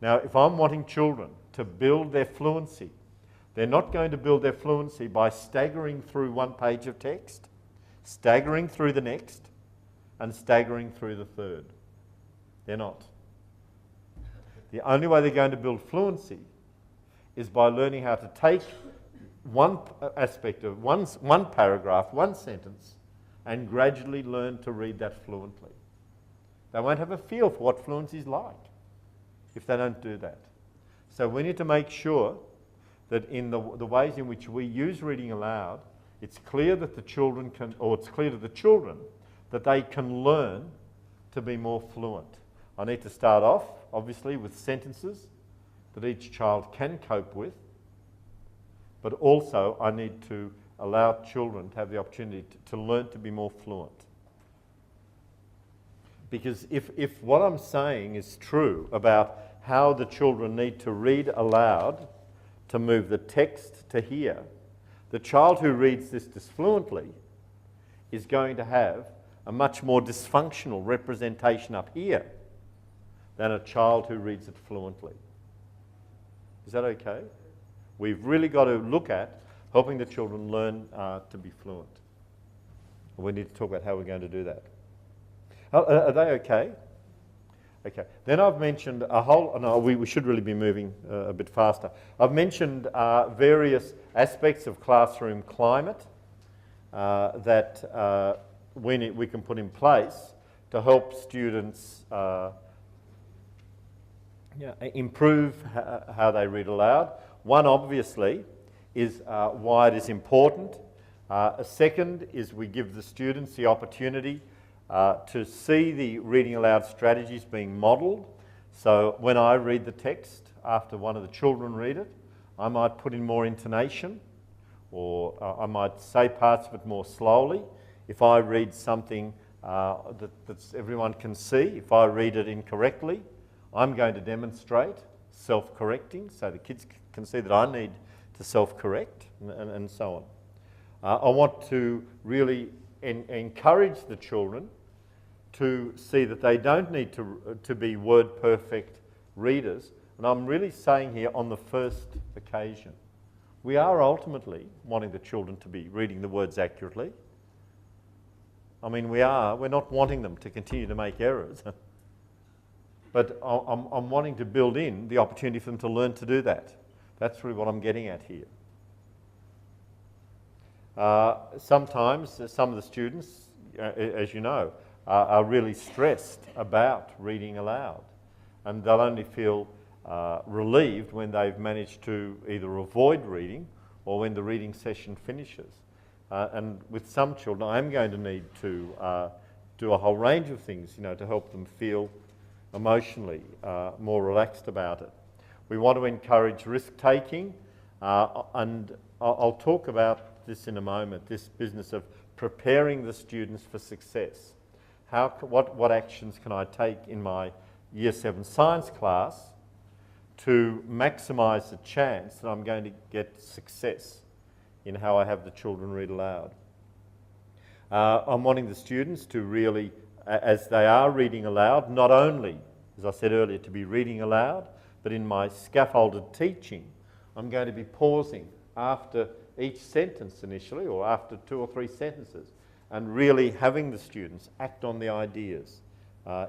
Now, if I'm wanting children to build their fluency, they're not going to build their fluency by staggering through one page of text, staggering through the next, and staggering through the third. They're not. The only way they're going to build fluency is by learning how to take one aspect of one paragraph, one sentence, and gradually learn to read that fluently. They won't have a feel for what fluency is like if they don't do that. So we need to make sure that in the ways in which we use reading aloud, it's clear that the children can, or it's clear to the children that they can learn to be more fluent. I need to start off, obviously, with sentences that each child can cope with, but also I need to allow children to have the opportunity to learn to be more fluent. Because if what I'm saying is true about how the children need to read aloud to move the text to here, the child who reads this fluently is going to have a much more dysfunctional representation up here than a child who reads it fluently. Is that okay? We've really got to look at helping the children learn to be fluent. We need to talk about how we're going to do that. Are they okay? Okay. Then I've mentioned a whole... No, we should really be moving a bit faster. I've mentioned various aspects of classroom climate that we can put in place to help students improve how they read aloud. One, obviously, is why it is important. A second is we give the students the opportunity to see the reading aloud strategies being modelled. So when I read the text after one of the children read it, I might put in more intonation, or I might say parts of it more slowly. If I read something that everyone can see, if I read it incorrectly, I'm going to demonstrate self-correcting so the kids can see that I need to self-correct, and so on. I want to really encourage the children to see that they don't need to be word perfect readers. And I'm really saying here on the first occasion. We are ultimately wanting the children to be reading the words accurately. I mean, we're not wanting them to continue to make errors. But I'm wanting to build in the opportunity for them to learn to do that. That's really what I'm getting at here. Sometimes some of the students, as you know, are really stressed about reading aloud, and they'll only feel relieved when they've managed to either avoid reading or when the reading session finishes. And with some children, I'm going to need to do a whole range of things, to help them feel emotionally more relaxed about it. We want to encourage risk-taking, and I'll talk about this in a moment, this business of preparing the students for success. What actions can I take in my Year 7 science class to maximise the chance that I'm going to get success in how I have the children read aloud? I'm wanting the students to really, as they are reading aloud, not only, as I said earlier, to be reading aloud, but in my scaffolded teaching, I'm going to be pausing after each sentence initially, or after 2 or 3 sentences, and really having the students act on the ideas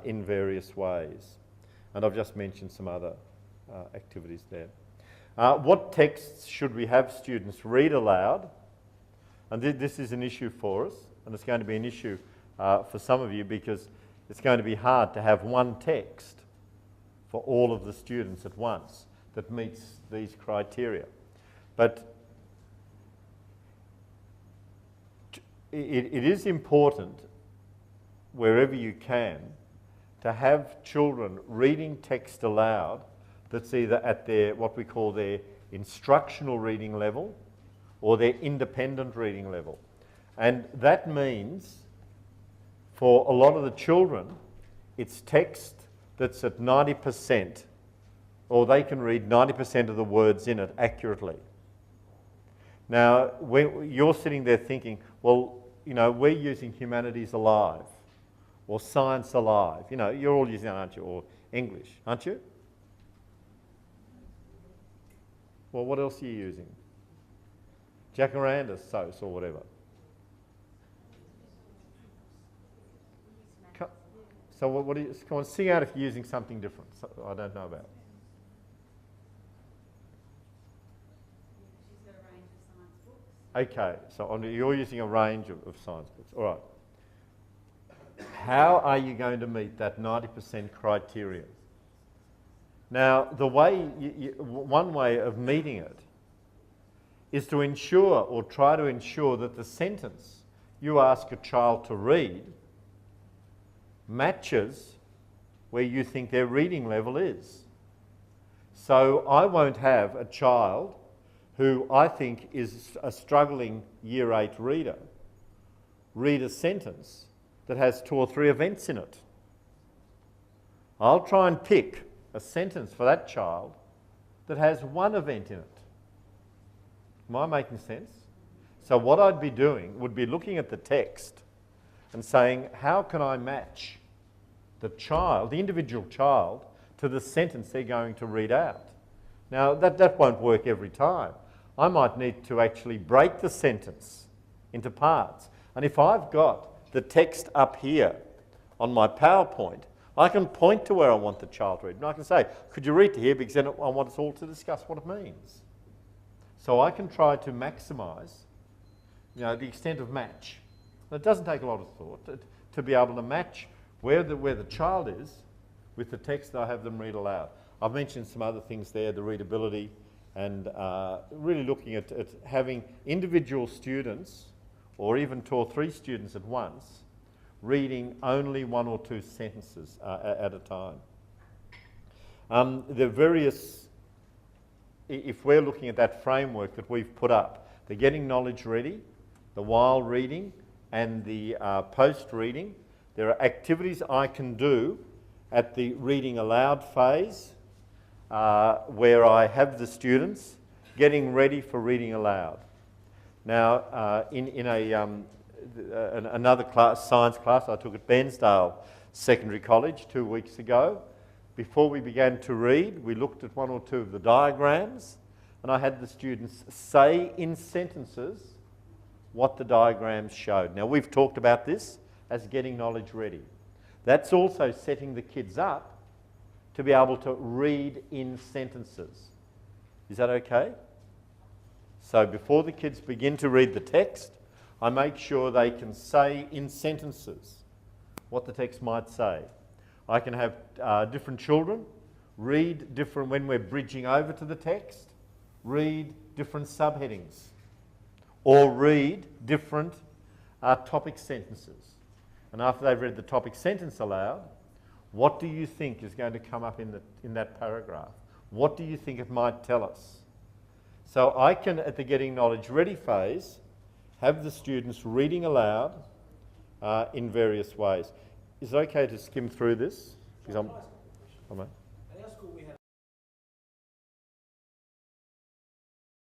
in various ways. And I've just mentioned some other activities there. What texts should we have students read aloud? And this is an issue for us, and it's going to be an issue for some of you, because it's going to be hard to have one text for all of the students at once that meets these criteria. But it is important, wherever you can, to have children reading text aloud that's either at their, what we call their instructional reading level or their independent reading level. And that means, for a lot of the children, it's text that's at 90%, or they can read 90% of the words in it accurately. Now, when you're sitting there thinking, well, we're using Humanities Alive, or Science Alive. You're all using that, aren't you? Or English, aren't you? Well, what else are you using? Jacaranda sauce or whatever. So what do you, come on, sing out if you're using something different. So I don't know about. She's got a range of science books. Okay, so you're using a range of science books. All right. How are you going to meet that 90% criteria? Now, the way one way of meeting it is to ensure or try to ensure that the sentence you ask a child to read matches where you think their reading level is. So I won't have a child who I think is a struggling Year 8 reader read a sentence that has 2 or 3 events in it. I'll try and pick a sentence for that child that has 1 event in it. Am I making sense? So what I'd be doing would be looking at the text and saying, how can I match the child, the individual child, to the sentence they're going to read out? Now, that won't work every time. I might need to actually break the sentence into parts. And if I've got the text up here on my PowerPoint, I can point to where I want the child to read. And I can say, could you read to here, because then I want us all to discuss what it means. So I can try to maximise, the extent of match. It doesn't take a lot of thought to be able to match where the child is with the text that I have them read aloud. I've mentioned some other things there, the readability, and really looking at having individual students, or even 2 or 3 students at once, reading only 1 or 2 sentences at a time. The various, if we're looking at that framework that we've put up, the getting knowledge ready, the while reading, and the post-reading, there are activities I can do at the reading aloud phase where I have the students getting ready for reading aloud. Now, in another class, science class I took at Bairnsdale Secondary College 2 weeks ago, before we began to read, we looked at 1 or 2 of the diagrams, and I had the students say in sentences what the diagrams showed. Now, we've talked about this as getting knowledge ready. That's also setting the kids up to be able to read in sentences. Is that okay? So before the kids begin to read the text, I make sure they can say in sentences what the text might say. I can have different children read different, when we're bridging over to the text, read different subheadings, or read different topic sentences. And after they've read the topic sentence aloud, what do you think is going to come up in that paragraph? What do you think it might tell us? So I can, at the getting knowledge ready phase, have the students reading aloud in various ways. Is it okay to skim through this? Because